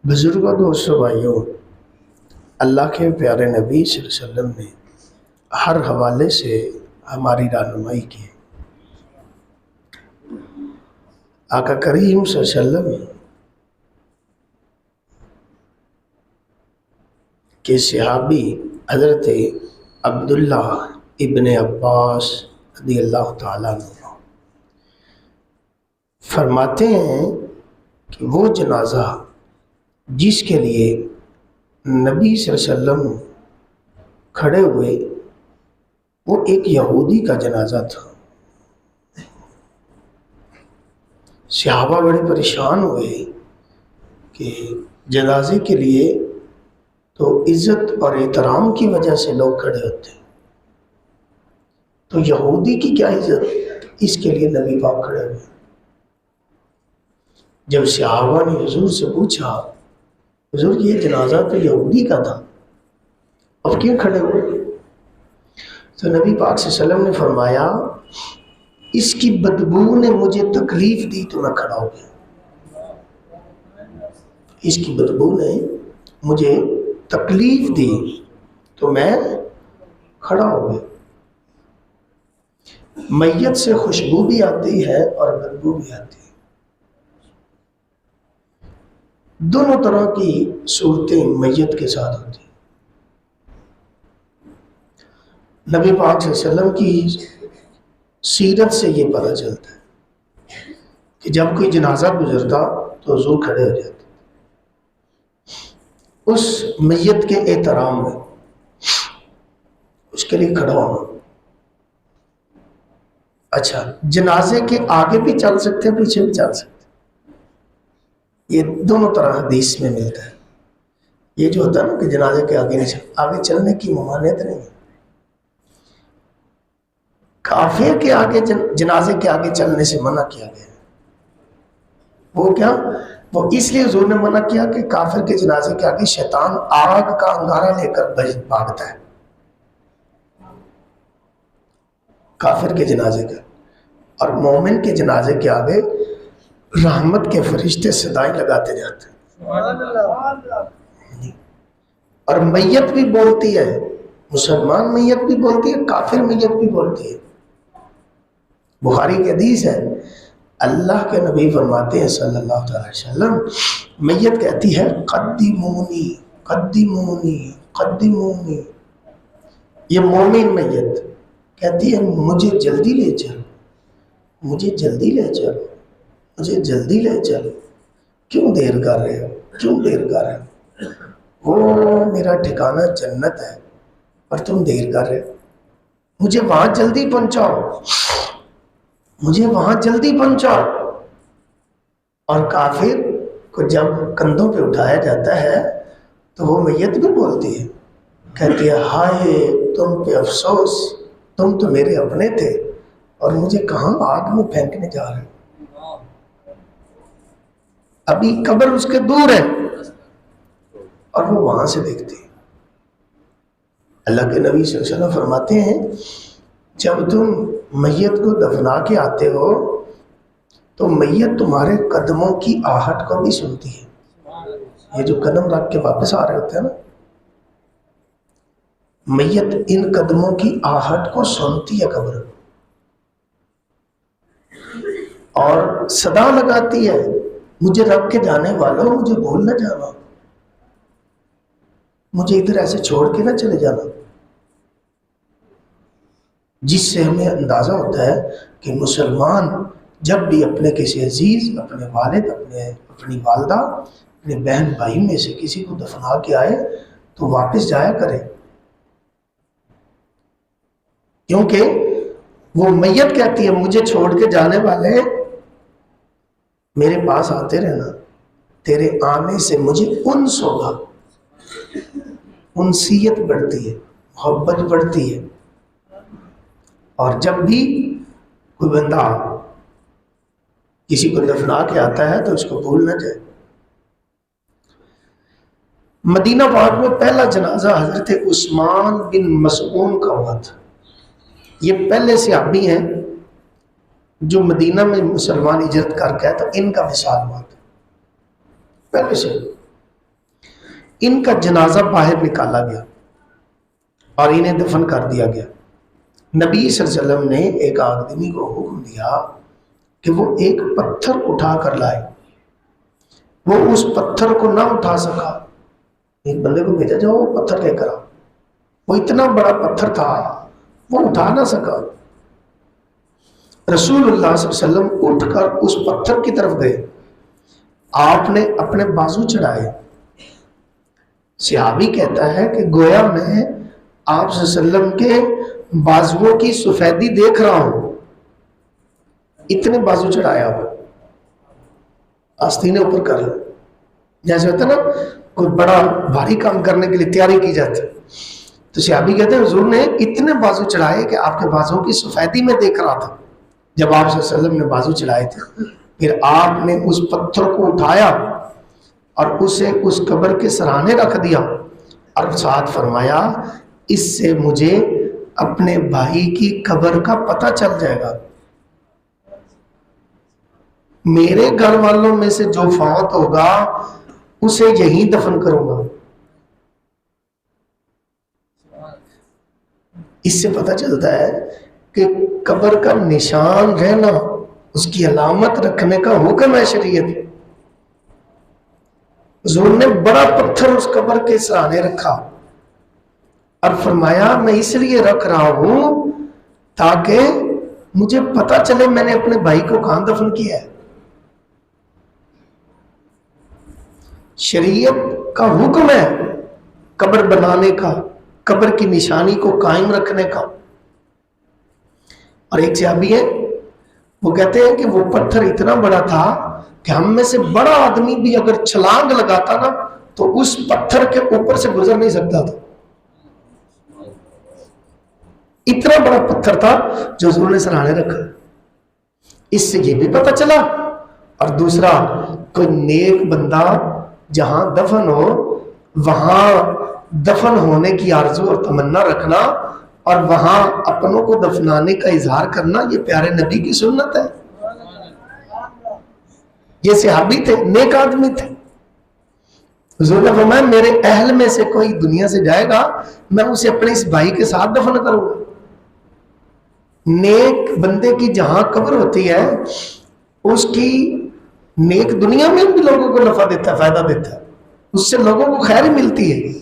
بزرگوں، دوستوں، بھائیوں، اللہ کے پیارے نبی صلی اللہ علیہ وسلم نے ہر حوالے سے ہماری رہنمائی کی۔ آقا کریم صلی اللہ علیہ وسلم کے صحابی حضرت عبداللہ ابن عباس رضی اللہ تعالیٰ عنہ فرماتے ہیں کہ وہ جنازہ جس کے لیے نبی صلی اللہ علیہ وسلم کھڑے ہوئے وہ ایک یہودی کا جنازہ تھا۔ صحابہ بڑے پریشان ہوئے کہ جنازے کے لیے تو عزت اور احترام کی وجہ سے لوگ کھڑے ہوتے ہیں، تو یہودی کی کیا عزت، اس کے لیے نبی پاک کھڑے ہوئے۔ جب صحابہ نے حضور سے پوچھا، حضور یہ جنازہ تو یہودی کا تھا، اب کیوں کھڑے ہوئے؟ تو نبی پاک صلی اللہ علیہ وسلم نے فرمایا اس کی بدبو نے مجھے تکلیف دی تو میں کھڑا ہو گیا، اس کی بدبو نے مجھے تکلیف دی تو میں کھڑا ہو گیا۔ میت سے خوشبو بھی آتی ہے اور بدبو بھی آتی ہے، دونوں طرح کی صورتیں میت کے ساتھ ہوتی ہیں۔ نبی پاک صلی اللہ علیہ وسلم کی سیرت سے یہ پتہ چلتا ہے کہ جب کوئی جنازہ گزرتا تو حضور کھڑے ہو جاتے اس میت کے احترام میں، اس کے لیے کھڑا ہونا۔ اچھا، جنازے کے آگے بھی چل سکتے ہیں، پیچھے بھی چل سکتے ہیں، یہ دونوں طرح حدیث میں ملتا ہے۔ یہ جو ہوتا ہے نا کہ جنازے کے آگے نہیں آگے چلنے کی ممانعت نہیں ہے، کافر کے آگے جنازے کے آگے چلنے سے منع کیا گیا ہے۔ وہ کیا؟ وہ اس لیے حضور نے منع کیا کہ کافر کے جنازے کے آگے شیطان آگ کا انگارہ لے کر بھاگتا ہے، کافر کے جنازے کا، اور مومن کے جنازے کے آگے رحمت کے فرشتے صدائیں لگاتے جاتے ہیں، اور میت بھی بولتی ہے، مسلمان میت بھی بولتی ہے، کافر میت بھی بولتی ہے۔ بخاری کی حدیث ہے، اللہ کے نبی فرماتے ہیں صلی اللہ علیہ وسلم، میت کہتی ہے قدمونی قدمونی قدمونی، یہ مومن میت کہتی ہے مجھے جلدی لے چلو، مجھے جلدی لے چلو، مجھے جلدی لے چلو، کیوں دیر کر رہے ہو، کیوں دیر کر رہے ہو، وہ میرا ٹھکانہ جنت ہے اور تم دیر کر رہے ہو، مجھے وہاں جلدی پہنچاؤ، مجھے وہاں جلدی پہنچاؤ۔ اور کافر کو جب کندھوں پہ اٹھایا جاتا ہے تو وہ میت بھی بولتی ہے، کہتی ہے ہائے تم پہ افسوس، تم تو میرے اپنے تھے اور مجھے کہاں آگ میں پھینکنے جا رہے ہو، ابھی قبر اس کے دور ہے اور وہ وہاں سے دیکھتی ہے۔ اللہ کے نبی صلی اللہ علیہ وسلم فرماتے ہیں جب تم میت کو دفنا کے آتے ہو تو میت تمہارے قدموں کی آہٹ کو بھی سنتی ہے، یہ جو قدم رکھ کے واپس آ رہے ہوتے ہیں نا، میت ان قدموں کی آہٹ کو سنتی ہے قبر، اور صدا لگاتی ہے مجھے رکھ کے جانے والوں، مجھے بھول نہ جانا، مجھے ادھر ایسے چھوڑ کے نہ چلے جانا، جس سے ہمیں اندازہ ہوتا ہے کہ مسلمان جب بھی اپنے کسی عزیز، اپنے والد، اپنی والدہ، اپنے بہن بھائی میں سے کسی کو دفنا کے آئے تو واپس جایا کرے، کیونکہ وہ میت کہتی ہے مجھے چھوڑ کے جانے والے میرے پاس آتے رہنا، تیرے آنے سے مجھے انس ہوگا، انسیت بڑھتی ہے، محبت بڑھتی ہے، اور جب بھی کوئی بندہ کسی کو دفنا کے آتا ہے تو اس کو بھول نہ جائے۔ مدینہ پاک میں پہلا جنازہ حضرت عثمان بن مسعود کا ہوا تھا، یہ پہلے صحابی ہیں جو مدینہ میں مسلمان ہجرت کر کے آئے تو ان کا وصال ہوا تھا پہلے سے۔ ان کا جنازہ باہر نکالا گیا اور انہیں دفن کر دیا گیا۔ نبی صلی اللہ علیہ وسلم نے ایک آدمی کو حکم دیا کہ وہ ایک پتھر اٹھا کر لائے۔ وہ اس پتھر کو نہ اٹھا سکا، ایک بندے کو بھیجا جاؤ وہ پتھر لے کر آؤ۔ وہ اتنا بڑا پتھر تھا وہ اٹھا نہ سکا۔ رسول اللہ صلی اللہ علیہ وسلم اٹھ کر اس پتھر کی طرف گئے، آپ نے اپنے بازو چڑھائے۔ صحابی کہتا ہے کہ گویا میں آپ صلی اللہ علیہ وسلم کے بازوؤں کی سفیدی دیکھ رہا ہوں، اتنے بازو چڑھایا ہوا، آستینیں اوپر کر لیں، جیسے ہوتا ہے نا کوئی بڑا بھاری کام کرنے کے لیے تیاری کی جاتی، تو صحابی کہتے ہیں حضور نے اتنے بازو چڑھائے کہ آپ کے بازوؤں کی سفیدی میں دیکھ رہا تھا۔ جب آپ صلی اللہ علیہ وسلم نے بازو چڑھائے تھے، پھر آپ نے اس پتھر کو اٹھایا اور اسے اس قبر کے سرانے رکھ دیا اور ساتھ فرمایا اس سے مجھے اپنے بھائی کی قبر کا پتہ چل جائے گا، میرے گھر والوں میں سے جو فوت ہوگا اسے یہیں دفن کروں گا۔ اس سے پتہ چلتا ہے کہ قبر کا نشان رہنا، اس کی علامت رکھنے کا حکم ہے شریعت۔ حضور نے بڑا پتھر اس قبر کے سرانے رکھا اور فرمایا میں اس لیے رکھ رہا ہوں تاکہ مجھے پتہ چلے میں نے اپنے بھائی کو کہاں دفن کیا ہے۔ شریعت کا حکم ہے قبر بنانے کا، قبر کی نشانی کو قائم رکھنے کا۔ اور ایک صحابی ہے وہ کہتے ہیں کہ وہ پتھر اتنا بڑا تھا کہ ہم میں سے بڑا آدمی بھی اگر چھلانگ لگاتا نا تو اس پتھر کے اوپر سے گزر نہیں سکتا تھا، اتنا بڑا پتھر تھا جو حضور نے سرانے رکھا۔ اس سے یہ بھی پتہ چلا، اور دوسرا کوئی نیک بندہ جہاں دفن ہو وہاں دفن ہونے کی آرزو اور تمنا رکھنا اور وہاں اپنوں کو دفنانے کا اظہار کرنا، یہ پیارے نبی کی سنت ہے۔ یہ صحابی تھے، نیک آدمی تھے۔ حضور نے فرمایا میرے اہل میں سے کوئی دنیا سے جائے گا میں اسے اپنے اس بھائی کے ساتھ دفن کروں گا۔ نیک بندے کی جہاں قبر ہوتی ہے اس کی نیک دنیا میں بھی لوگوں کو نفع دیتا ہے، فائدہ دیتا ہے، اس سے لوگوں کو خیر ملتی ہے،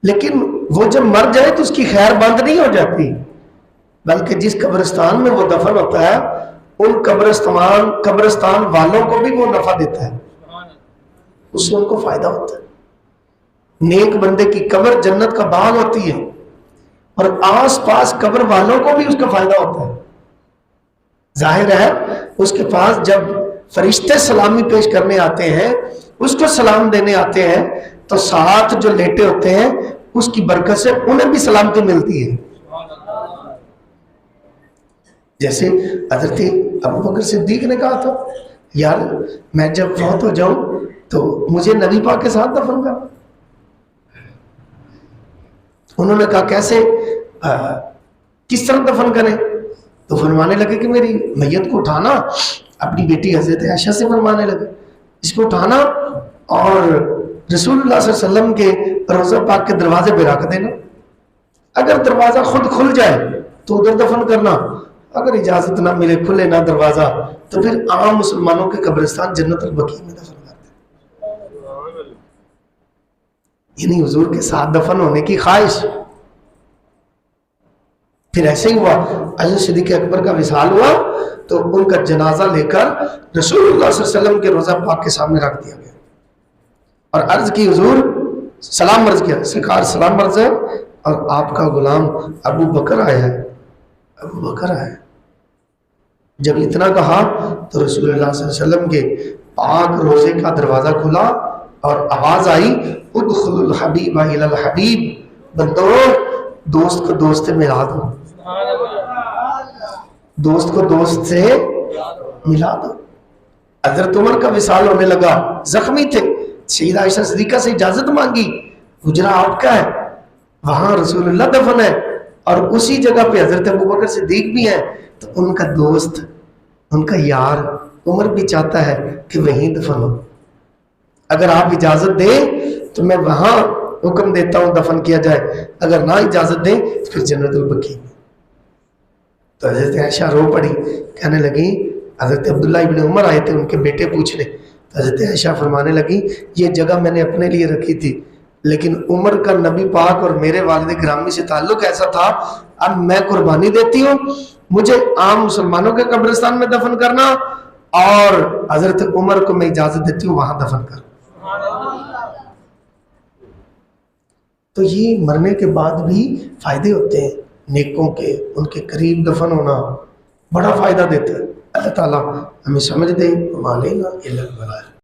لیکن وہ جب مر جائے تو اس کی خیر بند نہیں ہو جاتی، بلکہ جس قبرستان میں وہ دفن ہوتا ہے ان قبرستان والوں کو بھی وہ نفع دیتا ہے، اس سے ان کو فائدہ ہوتا ہے۔ نیک بندے کی قبر جنت کا باغ ہوتی ہے اور آس پاس قبر والوں کو بھی اس کا فائدہ ہوتا ہے۔ ظاہر ہے اس کے پاس جب فرشتے سلامی پیش کرنے آتے ہیں، اس کو سلام دینے آتے ہیں، تو ساتھ جو لیٹے ہوتے ہیں اس کی برکت سے انہیں بھی سلامتی ملتی ہے۔ جیسے حضرت ابوبکر صدیق نے کہا تھا یار میں جب فوت ہو جاؤں تو مجھے نبی پاک کے ساتھ دفن کر۔ انہوں نے کہا کیسے، کس طرح دفن کریں؟ تو فرمانے لگے کہ میری میت کو اٹھانا، اپنی بیٹی حضرت عائشہ سے فرمانے لگے اس کو اٹھانا اور رسول اللہ صلی اللہ علیہ وسلم کے روضہ پاک کے دروازے پہ رکھ دینا، اگر دروازہ خود کھل جائے تو ادھر دفن کرنا، اگر اجازت نہ ملے کھلے نہ دروازہ تو پھر عام مسلمانوں کے قبرستان جنت البقیع میں دفن کر دیں۔ یعنی حضور کے ساتھ دفن ہونے کی خواہش۔ پھر ایسے ہی ہوا، حضرت صدیق اکبر کا وصال ہوا تو ان کا جنازہ لے کر رسول اللہ صلی اللہ علیہ وسلم کے روضہ پاک کے سامنے رکھ دیا گیا اور عرض کی حضور سلام عرض کیا، سرکار سلام عرض ہے اور آپ کا غلام ابو بکر آیا ہے، ابو بکر آیا ہے۔ جب اتنا کہا تو رسول اللہ صلی اللہ علیہ وسلم کے پاک روزے کا دروازہ کھلا اور آواز آئی ادخلوا الحبیب الی الحبیب، بندو دوست کو دوست سے ملا دو، دوست کو دوست سے ملا دو۔ حضرت عمر کا وصال ہونے لگا، زخمی تھے، سیدہ عائشہ صدیقہ سے اجازت مانگی، حجرہ آپ کا ہے، وہاں رسول اللہ دفن ہے اور اسی جگہ پہ حضرت ابوبکر صدیق بھی ہیں، تو ان کا دوست، ان کا یار عمر بھی چاہتا ہے کہ وہیں دفن ہو۔ اگر آپ اجازت دیں تو میں وہاں حکم دیتا ہوں دفن کیا جائے، اگر نہ اجازت دیں تو پھر جنت البقیع میں۔ تو حضرت عائشہ رو پڑی، کہنے لگی، حضرت عبداللہ ابن عمر آئے تھے ان کے بیٹے پوچھنے، تو حضرت عائشہ فرمانے لگی یہ جگہ میں نے اپنے لیے رکھی تھی، لیکن عمر کا نبی پاک اور میرے والد گرامی سے تعلق ایسا تھا، اب میں قربانی دیتی ہوں، مجھے عام مسلمانوں کے قبرستان میں دفن کرنا، اور حضرت عمر کو میں اجازت دیتی ہوں وہاں دفن کرنا۔ تو یہ مرنے کے بعد بھی فائدے ہوتے ہیں نیکوں کے، ان کے قریب دفن ہونا بڑا فائدہ دیتا ہے۔ اللہ تعالیٰ ہمیں سمجھ دے، ہمارے